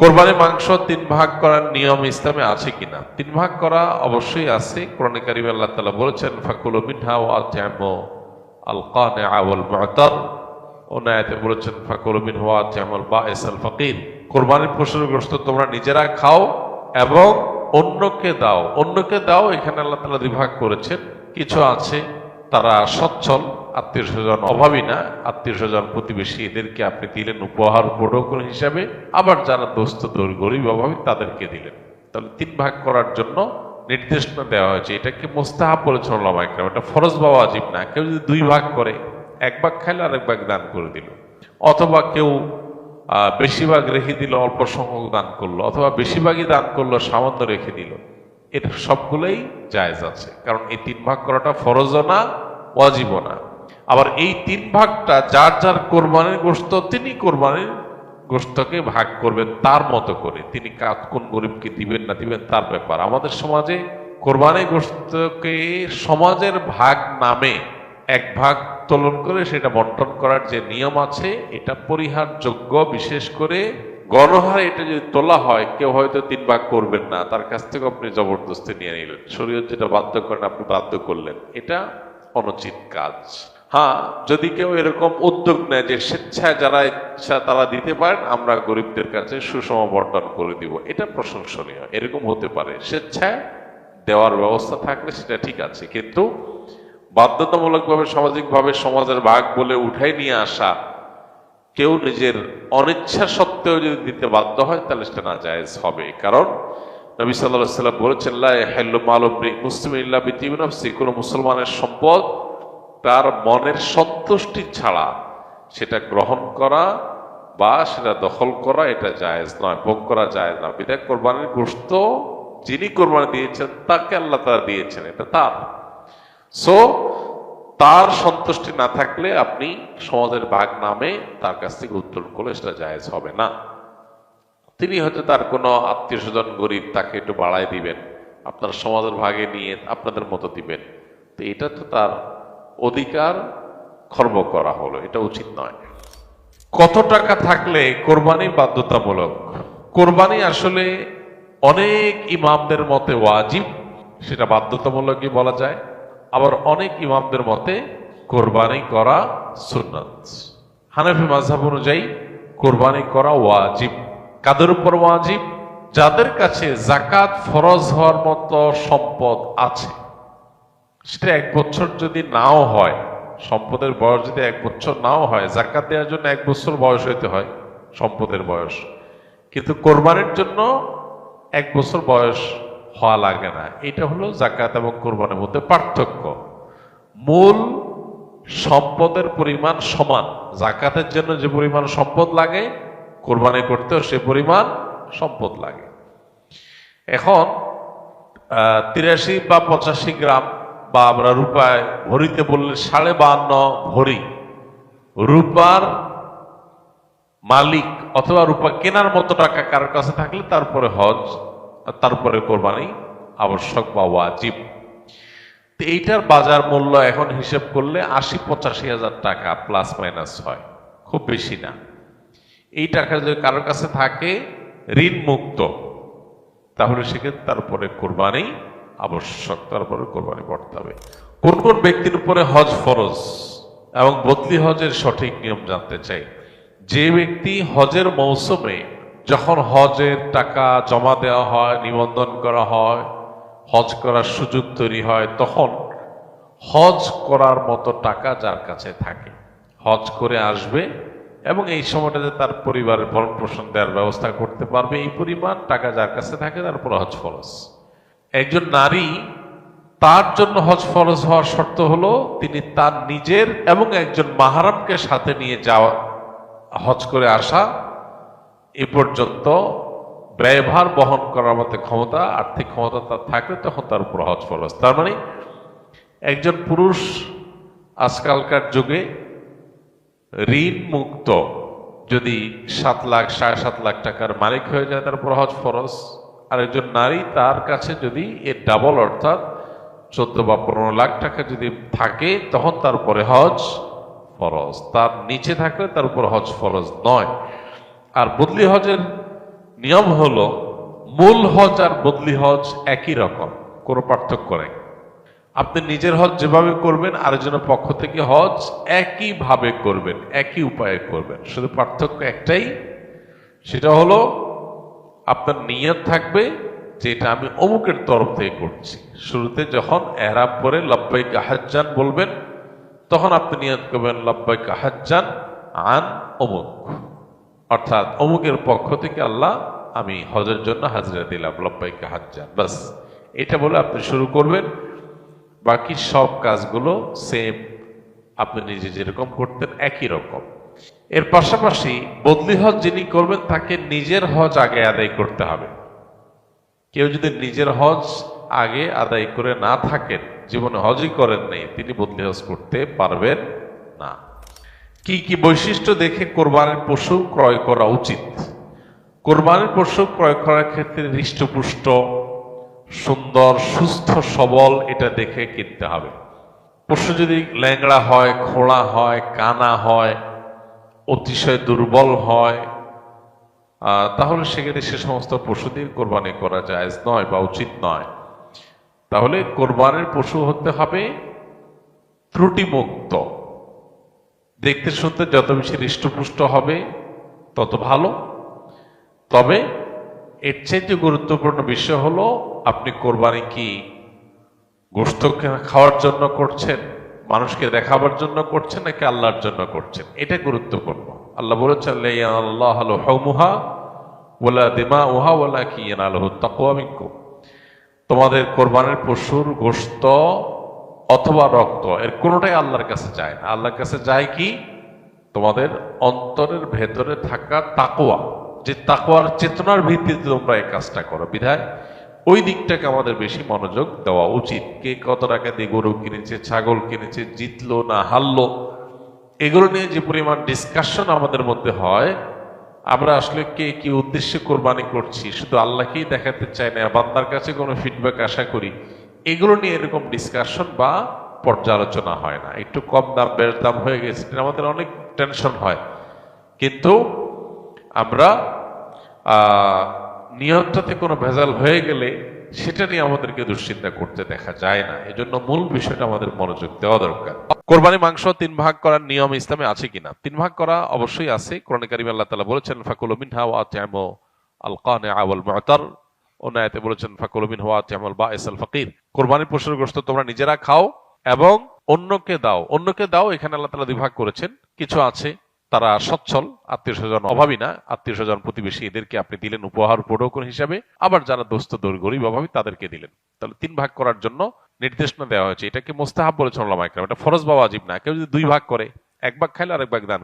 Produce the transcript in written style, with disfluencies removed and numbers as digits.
কোরবানির মাংস 3 ভাগ করার নিয়ম ইসলামে আছে কিনা? 3 ভাগ করা অবশ্যই আছে। কোরআনে কারিমে আল্লাহ তাআলা বলেছেন ফাকুলু মিনহা ওয়া আত'ইমু আল কানিআ ওয়াল মু'তার। অন্য আয়াতে বলেছেন ফাকুলু মিনহু ওয়া আত'ইমুল বাঈস আল ফাকির। কোরবানির পশুর গোশত তোমরা নিজেরা খাও এবং অন্যকে দাও। অন্যকে দাও, এখানে আল্লাহ তাআলা 2 ভাগ করেছেন। কিছু আছে তারা সচ্ছল, আত্মীয় স্বজন অভাবী না, আত্মীয় স্বজন প্রতিবেশী, এদেরকে আপনি দিলেন উপহার উপঢৌকন হিসাবে। আবার যারা দোস্ত দূর গরিব অভাবী তাদেরকে দিলেন। তাহলে 3 ভাগ করার জন্য নির্দেশনা দেওয়া হয়েছে। এটাকে মুস্তাহাব বলেছেন উলামা ইকরাম, এটা ফরজ বা ওয়াজিব না। কেউ যদি 2 ভাগ করে, 1 ভাগ খাইলে আর 1 ভাগ দান করে দিল, অথবা কেউ বেশিরভাগ রেখে দিল, অল্প সংখ্যক দান করলো, অথবা বেশিরভাগই দান করলো, সামান্য রেখে দিল, এটা সবগুলোই জায়েজ আছে। কারণ এই 3 ভাগ করাটা ফরজও না, ওয়াজিবও না। আবার এই 3 ভাগটা যার যার কোরবানির গোশত, তিনি কোরবানির গোশতকে ভাগ করবেন তার মতো করে। তিনি কোন গরিবকে দিবেন না দিবেন তার ব্যাপার। আমাদের সমাজে কোরবানির গোশতকে সমাজের ভাগ নামে 1 ভাগ উত্তোলন করে সেটা বন্টন করার যে নিয়ম আছে, এটা পরিহারযোগ্য। বিশেষ করে গণহারে এটা যদি তোলা হয়, কেউ হয়তো 3 ভাগ করবেন না, তার কাছ থেকে আপনি জবরদস্তি নিয়ে নিলেন, শরীয়ত যেটা বাধ্য করেন আপনি বাধ্য করলেন, এটা অনুচিত কাজ। হ্যাঁ, যদি কেউ এরকম উদ্যোগ নেয় যে স্বেচ্ছায় যারা ইচ্ছা তারা দিতে পারেন, আমরা গরিবদের কাছে সুষম বন্টন করে দিব, এটা প্রশংসনীয়। এরকম হতে পারে, স্বেচ্ছায় দেওয়ার ব্যবস্থা থাকলে সেটা ঠিক আছে। কিন্তু বাধ্যতামূলকভাবে সামাজিকভাবে সমাজের ভাগ বলে উঠাই নিয়ে আসা, কেউ নিজের অনিচ্ছা সত্ত্বেও যদি দিতে বাধ্য হয়, তাহলে সেটা নাজায়েজ হবে। কারণ নবী সাল্লাল্লাহু আলাইহি ওয়াসাল্লাম বলেছেন লা ইয়াহিল্লু মালু মুসলিমিন ইল্লা বিতিবি নাফসি, কোনো মুসলমানের সম্পদ তার মনের সন্তুষ্টি ছাড়া সেটা গ্রহণ করা বা সেটা দখল করা এটা জায়েজ নয়, ভোগ করা জায়েজ না। বিধায় কোরবানির গোশত যিনি কোরবানি দিয়েছেন তাকে আল্লাহ তাআলা দিয়েছেন, এটা তার। সো তার সন্তুষ্টি না থাকলে আপনি সমাজের ভাগ নামে তার কাছ থেকে উত্তোলন করলে সেটা জায়েজ হবে না। তিনি হয়তো তার কোনো আত্মীয় স্বজন গরিব, তাকে একটু বাড়ায় দিবেন, আপনার সমাজের ভাগে নিয়ে আপনাদের মতো দিবেন, তো এটা তো তার অধিকার খর্ব করা হলো, এটা উচিত নয়। কত টাকা থাকলে কোরবানি বাধ্যতামূলক? কোরবানি আসলে অনেক ইমামদের মতে ওয়াজিব, সেটা বাধ্যতামূলকই বলা যায়। আবার অনেক ইমামদের মতে কোরবানি করা সুন্নাত। হানাফি মাযহাব অনুযায়ী কোরবানি করা ওয়াজিব। কাদের উপর ওয়াজিব? যাদের কাছে যাকাত ফরজ হওয়ার মতো সম্পদ আছে। সেটা 1 বছর যদি নাও হয়, সম্পদের বয়স যদি 1 বছর নাও হয়, যাকাত দেওয়ার জন্য 1 বছর বয়স হইতে হয় সম্পদের বয়স, কিন্তু কোরবানির জন্য 1 বছর বয়স হওয়া লাগে না। এটা হলো যাকাত এবং কোরবানির মধ্যে পার্থক্য। মূল সম্পদের পরিমাণ সমান। যাকাতের জন্য যে পরিমাণ সম্পদ লাগে, কোরবানি করতেও সে পরিমাণ সম্পদ লাগে। এখন 83 বা 85 গ্রাম, বা আমরা রূপায় ভরিতে বললে 52.5 ভরি রূপার মালিক অথবা রূপা কেনার মতো টাকা কারোর কাছে থাকলে তারপরে হজ, তারপরে কোরবানি আবশ্যক বা ওয়াজিব। তো এইটার বাজার মূল্য এখন হিসেব করলে 80-85 হাজার টাকা প্লাস মাইনাস হয়, খুব বেশি না। এই টাকা যদি কারোর কাছে থাকে ঋণ মুক্ত, তাহলে সেক্ষেত্রে তারপরে কোরবানি আবশ্যক, তারপরে কোরবানি করতে হবে। কোন কোন ব্যক্তির উপরে হজ ফরজ এবং বদলি হজের সঠিক নিয়ম জানতে চাই। যে ব্যক্তি হজের মৌসুমে যখন হজের টাকা জমা দেওয়া হয়, নিবন্ধন করা হয়, হজ করার সুযোগ তৈরি হয়, তখন হজ করার মতো টাকা যার কাছে থাকে, হজ করে আসবে এবং এই সময়টাতে তার পরিবারের ভরণ পোষণ দেওয়ার ব্যবস্থা করতে পারবে, এই পরিমাণ টাকা যার কাছে থাকে, তারপর হজ ফরজ। একজন নারী, তার জন্য হজ ফরজ হওয়ার শর্ত হলো তিনি তার নিজের এবং একজন মাহরামকে সাথে নিয়ে যাওয়া, হজ করে আসা, এ পর্যন্ত ব্যয়ভার বহন করার মতো ক্ষমতা, আর্থিক ক্ষমতা তার থাকলে তখন তার উপর হজ ফরজ। তার মানে একজন পুরুষ আজকালকার যুগে ঋণ মুক্ত যদি 7 লাখ 7.5 লাখ টাকার মালিক হয়ে যায়, তার উপর হজ ফরজ। আর একজন নারী, তার কাছে যদি এর ডাবল অর্থাৎ 14 বা 15 লাখ টাকা যদি থাকে, তখন তার উপরে হজ ফরজ। তার নিচে থাকলে তার উপর হজ ফরজ নয়। আর বদলি হজের নিয়ম হলো মূল হজ আর বদলি হজ একই রকম, কোনো পার্থক্য নেই। আপনি নিজের হজ যেভাবে করবেন আরেকজনের পক্ষ থেকে হজ একইভাবে করবেন, একই উপায়ে করবেন। শুধু পার্থক্য একটাই, সেটা হলো আপনার নিয়ত থাকবে যে এটা আমি অমুকের তরফ থেকে করছি। শুরুতে যখন এহরাম পরে লব্বাইকা হাজ্জান বলবেন, তখন আপনি নিয়ত করবেন লব্বাইকা হাজ্জান আন অমুক, অর্থাৎ অমুকের পক্ষ থেকে আল্লাহ আমি হজের জন্য হাজরা দিলাম, লব্বাইকা হাজ্জান, বাস এটা বলে আপনি শুরু করবেন। বাকি সব কাজগুলো সেম, আপনি নিজে যেরকম করতেন একই রকম। এর পাশাপাশি বদলি হজ যিনি করবেন তাকে নিজের হজ আগে আদায় করতে হবে। কেউ যদি নিজের হজ আগে আদায় করে না থাকেন, জীবনে হজই করেন নেই, তিনি বদলি হজ করতে পারবেন না। কি কি বৈশিষ্ট্য দেখে কোরবানির পশু ক্রয় করা উচিত? কোরবানির পশু ক্রয় করার ক্ষেত্রে হৃষ্টপুষ্ট, সুন্দর, সুস্থ, সবল এটা দেখে কিনতে হবে। পশু যদি ল্যাংড়া হয়, খোঁড়া হয়, কানা হয়, অতিশয় দুর্বল হয়, তাহলে সেক্ষেত্রে সে সমস্ত পশু দিয়ে কোরবানি করা জায়েজ নয় বা উচিত নয়। তাহলে কোরবানির পশু হতে হবে ত্রুটিমুক্ত, দেখতে শুনতে যত বেশি হৃষ্টপুষ্ট হবে তত ভালো। তবে এর চাইতে গুরুত্বপূর্ণ বিষয় হলো আপনি কোরবানি কি গোশত খাওয়ার জন্য করছেন, মানুষকে দেখাবার জন্য করছেন, নাকি আল্লাহর জন্য করছেন, এটা গুরুত্বপূর্ণ। আল্লাহ বলেছেন লাইয়ানাল্লাহু লুহুমুহা ওয়ালা দিমাউহা ওয়ালাকিন ইয়ানালুহু তাকওয়া মিনকুম। তোমাদের কোরবানির পশুর গোশত অথবা রক্ত এর কোনোটাই আল্লাহর কাছে যায় না। আল্লাহর কাছে যায় কি? তোমাদের অন্তরের ভেতরে থাকা তাকওয়া, যে তাকওয়ার চেতনার ভিত্তিতে তোমরা এই কাজটা করো। বিধায় ওই দিকটাকে আমাদের বেশি মনোযোগ দেওয়া উচিত। কে কত টাকা দিয়ে গরু কিনেছে, ছাগল কিনেছে, জিতলো না হারলো, এগুলো নিয়ে যে পরিমাণ ডিসকাশন আমাদের মধ্যে হয়, আমরা আসলে কে কি উদ্দেশ্যে কোরবানি করছি শুধু আল্লাহকেই দেখাতে চাই না, বান্দার কাছে কোনো ফিডব্যাক আশা করি, এগুলো নিয়ে এরকম ডিসকাশন বা পর্যালোচনা হয় না। একটু কম দাম বেশ দাম হয়ে গেছে, আমাদের অনেক টেনশন হয়, কিন্তু আমরা নিয়তটাতে কোনো ভেজাল হয়ে গেলে সেটা নিয়ে আমাদেরকে দুশ্চিন্তা করতে দেখা যায় না। এজন্য মূল বিষয়টা আমাদের মনোযোগ দেওয়া দরকার। কোরবানি মাংস 3 ভাগ করার নিয়ম ইসলামে আছে কিনা? 3 ভাগ করা অবশ্যই আছে। কোরআনে কারিমে আল্লাহ তাআলা বলেছেন ফাকুলু মিনহা ওয়া আত'ইমু আল কানিআ ওয়াল মু'তার, অন্য আয়াতে বলেছেন ফাকুলু মিনহু ওয়া আত'ইমু আল বাঈস আল ফাকির। কোরবানির পশুর গোশত তোমরা নিজেরা খাও এবং অন্যকে দাও। অন্যকে দাও এখানে আল্লাহ তাআলা 2 ভাগ করেছেন। কিছু আছে তারা সচ্ছল, আত্মীয় স্বজন অভাবী না, আত্মীয় স্বজন প্রতিবেশী, এদেরকে আপনি দিলেন উপহার উপঢৌকন হিসাবে। আবার যারা দোস্ত গরিব অভাবী তাদেরকে দিলেন। তাহলে 3 ভাগ করার জন্য নির্দেশনা দেওয়া হয়েছে। এটাকে মুস্তাহাব বলেছেন উলামা ইকরাম, এটা ফরজ বা ওয়াজিব না। কেউ যদি 2 ভাগ করে, 1 ভাগ খাইলে আরেক ভাগ দান